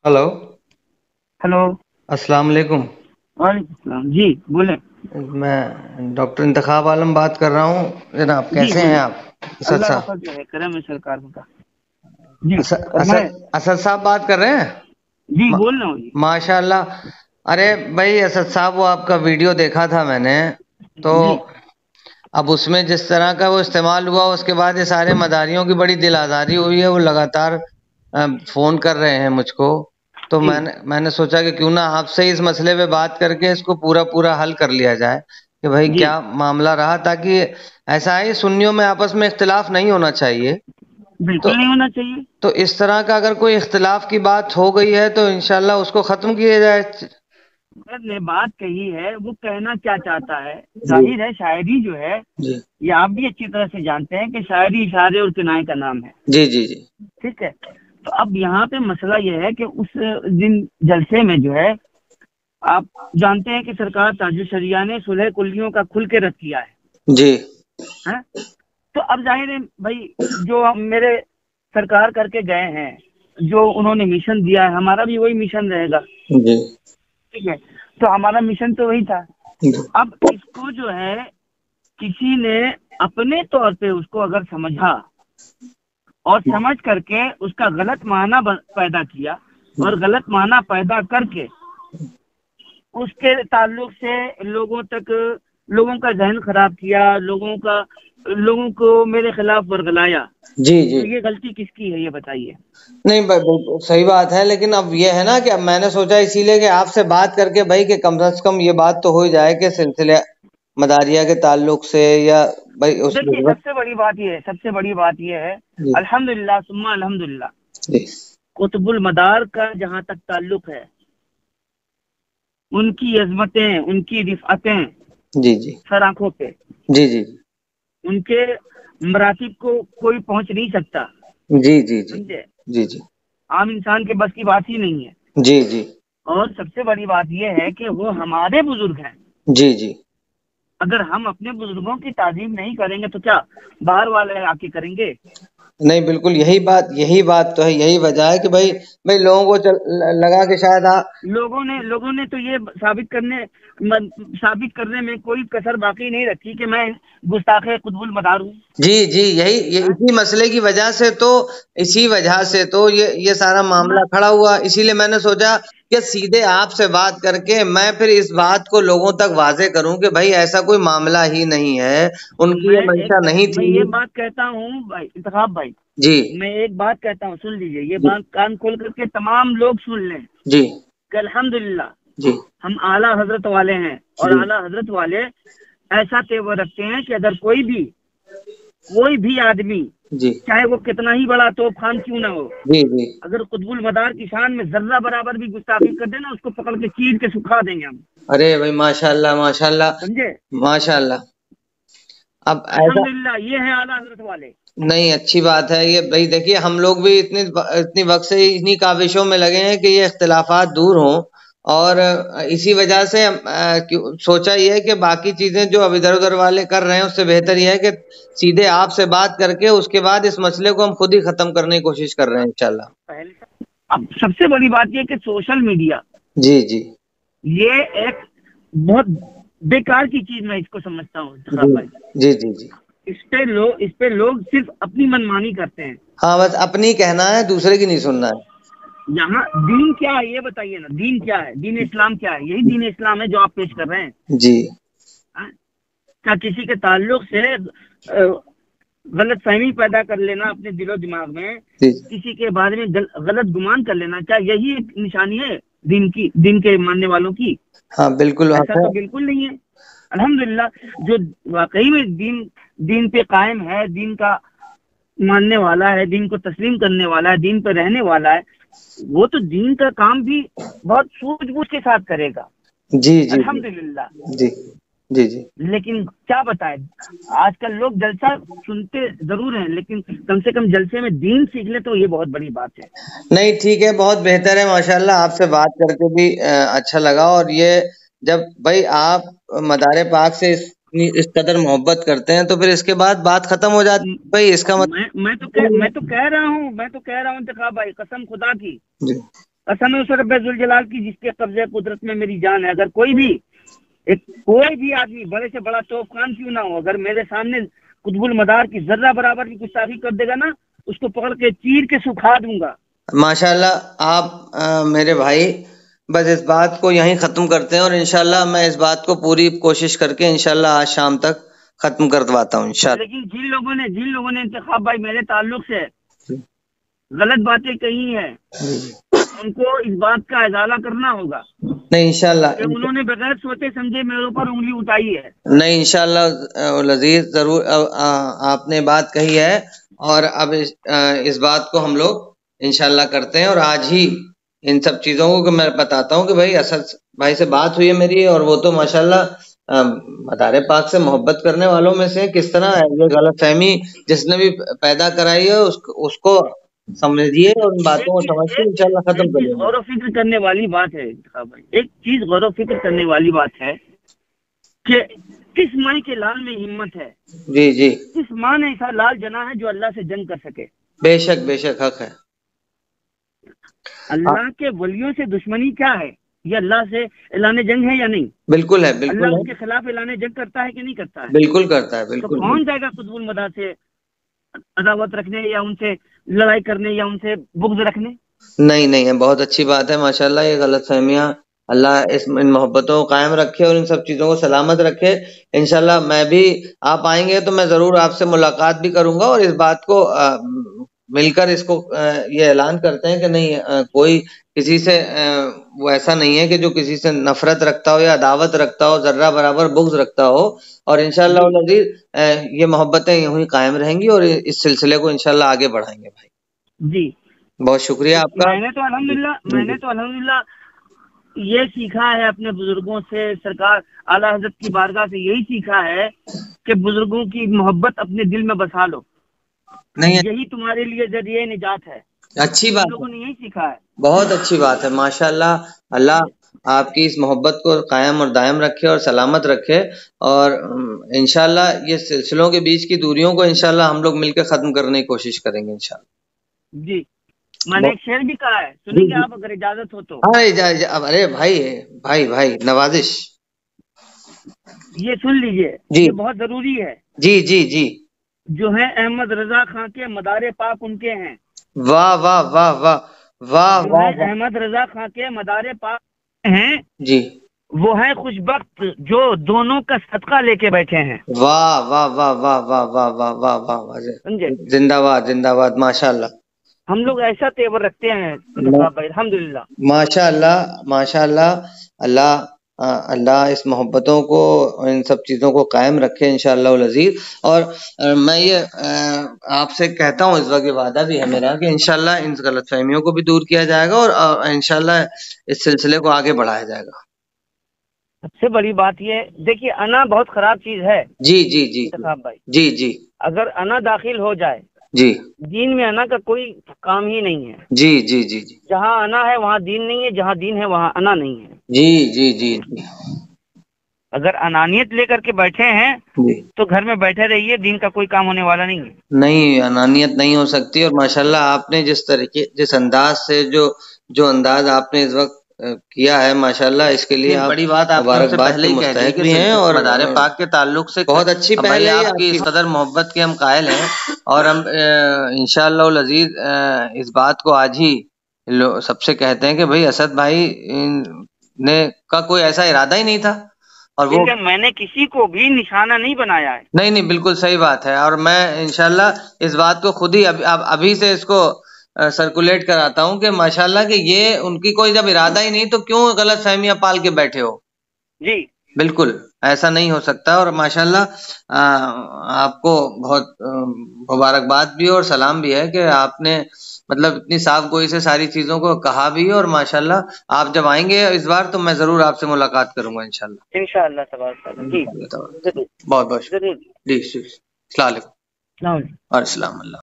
Hello. Hello. अस्सलाम वालेकुम। वालेकुम सलाम जी, बोले। मैं डॉक्टर इंतखाब आलम बात कर रहा हूँ जनाब, जी कैसे हैं बोले। आप? असद अल्लाह का साहब, फजल है, करम है सरकार का। जी असद फरमाए। असद असद साहब बात कर रहे हैं। जी मा, बोल रहा हूँ जी। माशाल्लाह। अरे भाई असद साहब, वो आपका वीडियो देखा था मैंने, तो जी अब उसमें जिस तरह का वो इस्तेमाल हुआ, उसके बाद ये सारे मदारियों की बड़ी दिल आज़ारी हुई है। वो लगातार फोन कर रहे हैं मुझको। तो जी मैंने सोचा कि क्यों ना आपसे इस मसले पे बात करके इसको पूरा पूरा हल कर लिया जाए कि भाई जी, क्या मामला रहा, ताकि ऐसा है सुन्नियों में आपस में इख्तिलाफ नहीं होना चाहिए। तो बिल्कुल नहीं होना चाहिए। तो इस तरह का अगर कोई इख्तिलाफ की बात हो गई है तो इंशाल्लाह उसको खत्म किया जाए। सर ने बात कही है, वो कहना क्या चाहता है। जी जाहिर है शायरी जो है, जी ये आप भी अच्छी तरह से जानते हैं कि शायरी इशारे और किनाए का नाम है। जी जी जी ठीक है। तो अब यहाँ पे मसला ये है कि उस दिन जलसे में जो है, आप जानते हैं कि सरकार ताजुल शरिया ने सुलह कुल्लियों का खुल के रद्द किया जी है। तो अब जाहिर है भाई, जो हम मेरे सरकार करके गए हैं, जो उन्होंने मिशन दिया है, हमारा भी वही मिशन रहेगा। जी ठीक है। तो हमारा मिशन तो वही था। जी अब इसको जो है, किसी ने अपने तौर पे उसको अगर समझा और समझ करके उसका गलत माना पैदा किया, और गलत माना पैदा करके उसके ताल्लुक से लोगों तक, लोगों का जहन खराब किया, लोगों को मेरे खिलाफ वर्गलाया। जी जी। तो ये गलती किसकी है, ये बताइए। नहीं बिल्कुल सही बात है, लेकिन अब ये है ना कि अब मैंने सोचा इसीलिए कि आपसे बात करके भाई कि कम से कम ये बात तो हो ही जाए कि सिलसिले मदारिया के ताल्लुक से, या भाई उस देखिए, सबसे बड़ी बात ये है, सबसे बड़ी बात ये है, जी अल्हम्दुलिल्लाह सुम्मा अल्हम्दुलिल्लाह, जी कुतुबुल मदार का जहां तक ताल्लुक है, उनकी अजमतें, उनकी रिफातें जी जी सर आंखों पे, जी जी उनके मरातिब को कोई पहुंच नहीं सकता। जी जी जी समझे। जी जी आम इंसान के बस की बात ही नहीं है। जी जी और सबसे बड़ी बात यह है कि वो हमारे बुजुर्ग हैं। जी जी। अगर हम अपने बुजुर्गों की ताजीम नहीं करेंगे तो क्या बाहर वाले आके करेंगे। नहीं बिल्कुल यही बात तो है, यही वजह है कि भाई भाई लोगों को लगा कि शायद लोगों ने तो ये साबित करने में कोई कसर बाकी नहीं रखी कि मैं गुस्ताखे कुतुबुल मदार हूँ। जी जी ये हाँ? इसी मसले की वजह से तो, इसी वजह से तो ये सारा मैं मामला खड़ा हुआ। इसीलिए मैंने सोचा कि सीधे आपसे बात करके मैं फिर इस बात को लोगों तक वाजे करूं कि भाई ऐसा कोई मामला ही नहीं है, उनकी मैं ये मंशा नहीं मैं थी। ये बात कहता हूँ भाई इंतखाब भाई, जी मैं एक बात कहता हूँ, सुन लीजिए, ये जी बात कान खोल करके तमाम लोग सुन लें जी कि अल्हम्दुलिल्लाह जी हम आला हजरत वाले हैं, और जी आला हजरत वाले ऐसा तेवर रखते हैं कि अगर कोई भी आदमी, जी चाहे वो कितना ही बड़ा तोप खान क्यों ना हो, जी जी। अगर कुतुबुल मदार की शान में जर्रा बराबर भी गुस्ताखी कर देना, उसको पकड़ के चीर के सुखा देंगे हम। अरे भाई माशाल्लाह माशाल्लाह समझे। माशाल्लाह। अब ऐसा अल्हम्दुलिल्लाह, ये है आला हजरत वाले। नहीं, अच्छी बात है ये भाई। देखिए हम लोग भी इतनी इतनी वक्त से इन्हीं काविशों में लगे हैं कि ये इख्तिलाफात दूर हों, और इसी वजह से सोचा ये है कि बाकी चीजें जो अब इधर उधर वाले कर रहे हैं उससे बेहतर ये है कि सीधे आपसे बात करके उसके बाद इस मसले को हम खुद ही खत्म करने की कोशिश कर रहे हैं इंशाल्लाह। पहले अब सबसे बड़ी बात यह कि सोशल मीडिया, जी जी ये एक बहुत बेकार की चीज मैं इसको समझता हूँ जी इंतखाब भाई। जी जी जी। इस पे लोग सिर्फ अपनी मनमानी करते हैं। हाँ, बस अपनी कहना है, दूसरे की नहीं सुनना है। यहाँ दीन क्या है ये बताइए ना, दीन क्या है, दीन इस्लाम क्या है, यही दीन इस्लाम है जो आप पेश कर रहे हैं। जी हाँ? क्या किसी के ताल्लुक से गलत फहमी पैदा कर लेना अपने दिलो दिमाग में, जी किसी के बारे में गलत गुमान कर लेना, क्या यही एक निशानी है दीन के मानने वालों की? हाँ बिल्कुल ऐसा बात है। तो बिल्कुल नहीं है। अल्हम्दुलिल्लाह, जो वाकई में दीन पे कायम है, दीन का मानने वाला है, दीन को तस्लीम करने वाला है, दीन पे रहने वाला है, वो तो दीन का काम भी बहुत सूझबूझ के साथ करेगा। जी जी जी अल्हम्दुलिल्लाह। जी जी जी। लेकिन क्या बताएं, आजकल लोग जलसा सुनते जरूर हैं, लेकिन कम से कम जलसे में दीन सीख ले तो ये बहुत बड़ी बात है। नहीं ठीक है, बहुत बेहतर है माशाल्लाह। आपसे बात करके भी अच्छा लगा। और ये जब भाई आप मदारे पाक से इस कदर मोहब्बत करते हैं तो फिर इसके बाद बात खत्म हो जाती है भाई, इसका मतलब मैं तो कह रहा हूँ इंतखाब भाई, कसम खुदा की, जी قسم ہے اس رب ذوال جلال کی جس کے قبضے قدرت میں میری جان ہے، اگر کوئی بھی آدمی بڑے سے بڑا توف خان کیوں نہ ہو، اگر میرے سامنے قطب المدار کی ذرہ برابر بھی گستاخی کر دے گا نا، اس کو پکڑ کے چیر کے سکھا دوں گا۔ ماشاءاللہ آپ میرے بھائی بس اس بات کو یہیں ختم کرتے ہیں، اور انشاءاللہ میں اس بات کو پوری کوشش کر کے انشاءاللہ آج شام تک ختم کرواتا ہوں انشاءاللہ۔ لیکن جن لوگوں نے انتخاب بھائی میرے تعلق سے غلط باتیں کہی ہیں، ان کو اس بات کا ازالہ کرنا ہوگا نہیں انشاءاللہ کہ انہوں نے بغیر سوچے سمجھے میرے اوپر انگلی اٹھائی ہے۔ نہیں انشاءاللہ العزیز ضرور آپ نے بات کہی ہے، اور اب اس بات کو ہم لوگ انشاءاللہ کرتے ہیں، اور آج ہی ان سب چیزوں کو میں بتاتا ہوں کہ بھائی اسد بھائی سے بات ہوئی ہے میری، اور وہ تو ماشاءاللہ مدار پاک سے محبت کرنے والوں میں سے، کس طرح یہ غلط فہمی جس نے بھی پیدا کرائی ہے اس کو سمجھیے اور ان باتوں کو سمجھ کے انشاءاللہ ختم کر لیں گے۔ غور و فکر کرنے والی بات ہے ایک چیز غور و فکر کرنے والی بات ہے کہ کس ماں کے لال میں ہمت ہے، جی جی، کس ماں نے ایسا لال جنا ہے جو اللہ سے جنگ کر سکے۔ بے شک حق ہے۔ اللہ کے ولیوں سے دشمنی کیا ہے؟ یہ اللہ سے اعلان جنگ ہے یا نہیں؟ بالکل ہے، بالکل اللہ ہے، اس کے خلاف اعلان جنگ کرتا ہے کہ نہیں کرتا ہے؟ بالکل کرتا ہے، تو بالکل۔ کون جائے گا قطب المدار سے عداوت رکھنے یا ان سے لڑائی کرنے یا ان سے بغض رکھنے؟ نہیں، بہت اچھی بات ہے ماشاءاللہ۔ یہ غلط فہمیاں اللہ ان محبتوں کو قائم رکھے اور ان سب چیزوں کو سلامت رکھے۔ انشاءاللہ میں بھی، آپ آئیں گے تو میں ضرور آپ سے ملاقات بھی کروں گا، اور اس بات کو مل کر اس کو یہ اعلان کرتے ہیں کہ نہیں، کوئی کسی سے وہ ایسا نہیں ہے کہ جو کسی سے نفرت رکھتا ہو یا عداوت رکھتا ہو، ذرہ برابر بغض رکھتا ہو، اور انشاءاللہ العزیز یہ محبتیں یوں ہی قائم رہیں گی، اور اس سلسلے کو انشاءاللہ آگے بڑھائیں گے بھائی۔ جی بہت شکریہ آپ کا۔ میں نے تو الحمدللہ یہ سیکھا ہے اپنے بزرگوں سے، سرکار اعلیٰ حضرت کی بارگاہ سے یہی سیکھا ہے کہ بزرگوں کی محبت اپنے دل میں بسا لو، نہیں، یہی تمہارے لیے ذریعہ نجات ہے۔ اچھی بات لوگوں ہے، نے یہی سیکھا ہے۔ بہت اچھی بات ہے ماشاءاللہ۔ اللہ آپ کی اس محبت کو قائم اور دائم رکھے اور سلامت رکھے، اور انشاءاللہ یہ سلسلوں کے بیچ کی دوریوں کو انشاءاللہ ہم لوگ مل کے ختم کرنے کی کوشش کریں گے انشاءاللہ۔ جی میں نے ایک شعر بھی کہا ہے، سنیں گے آپ اگر اجازت ہو تو؟ ہاں ارے بھائی نوازش، یہ سن لیجئے، جی یہ بہت ضروری ہے۔ جی، جو ہے احمد رضا خان کے مدار پاک ان کے ہیں۔ واہ واہ واہ واہ واہ جو ہے واہ، احمد رضا خان کے مدار پاک ہیں، جی وہ ہے خوش بخت جو دونوں کا صدقہ لے کے بیٹھے ہیں۔ واہ واہ واہ واہ واہ واہ واہ واہ واہ واہ، سمجھے؟ زندہ باد ماشاءاللہ۔ ہم لوگ ایسا تیور رکھتے ہیں بھائی الحمدللہ۔ ماشاءاللہ اللہ اس محبتوں کو، ان سب چیزوں کو قائم رکھے انشاءاللہ العزیز۔ اور میں یہ آپ سے کہتا ہوں، اس وقت یہ وعدہ بھی ہے میرا کہ انشاءاللہ ان غلط فہمیوں کو بھی دور کیا جائے گا، اور انشاءاللہ اس سلسلے کو آگے بڑھایا جائے گا۔ سب سے بڑی بات یہ دیکھیے، انا بہت خراب چیز ہے جی بھائی۔ جی اگر انا داخل ہو جائے جی دین میں، انا کا کوئی کام ہی نہیں ہے۔ جی جہاں انا ہے وہاں دین نہیں ہے، جہاں دین ہے وہاں انا نہیں ہے۔ جی اگر انانیت لے کر کے بیٹھے ہیں جی، تو گھر میں بیٹھے رہیے، دین کا کوئی کام ہونے والا نہیں ہے۔ نہیں، انانیت نہیں ہو سکتی۔ اور ماشاءاللہ آپ نے جس انداز سے جو انداز آپ نے اس وقت کیا ہے ماشاءاللہ، اس کے لیے بڑی بات آپ پہلے ہی مستحق بھی ہیں، اور مدار پاک کے تعلق سے بہت اچھی پہل ہے آپ کی، اس قدر محبت کے ہم قائل ہیں، اور ہم انشاءاللہ العزیز اس بات کو آج ہی سب سے کہتے ہیں کہ بھئی اسد بھائی نے کا کوئی ایسا ارادہ ہی نہیں تھا، اور وہ میں نے کسی کو بھی نشانہ نہیں بنایا ہے۔ نہیں، بالکل صحیح بات ہے، اور میں انشاءاللہ اس بات کو خود ہی ابھی سے اس کو سرکولیٹ کراتا ہوں کہ ماشاءاللہ کہ یہ ان کی کوئی جب ارادہ ہی نہیں تو کیوں غلط فہمیاں پال کے بیٹھے ہو؟ جی بالکل ایسا نہیں ہو سکتا، اور ماشاءاللہ آپ کو بہت مبارکباد بھی اور سلام بھی ہے کہ آپ نے مطلب اتنی صاف گوئی سے ساری چیزوں کو کہا بھی، اور ماشاءاللہ آپ جب آئیں گے اس بار تو میں ضرور آپ سے ملاقات کروں گا انشاءاللہ۔ انشاءاللہ تبارک اللہ۔ جی بہت شکریہ۔ جی السلام علیکم۔ السلام علیکم۔ اور السلام اللہ۔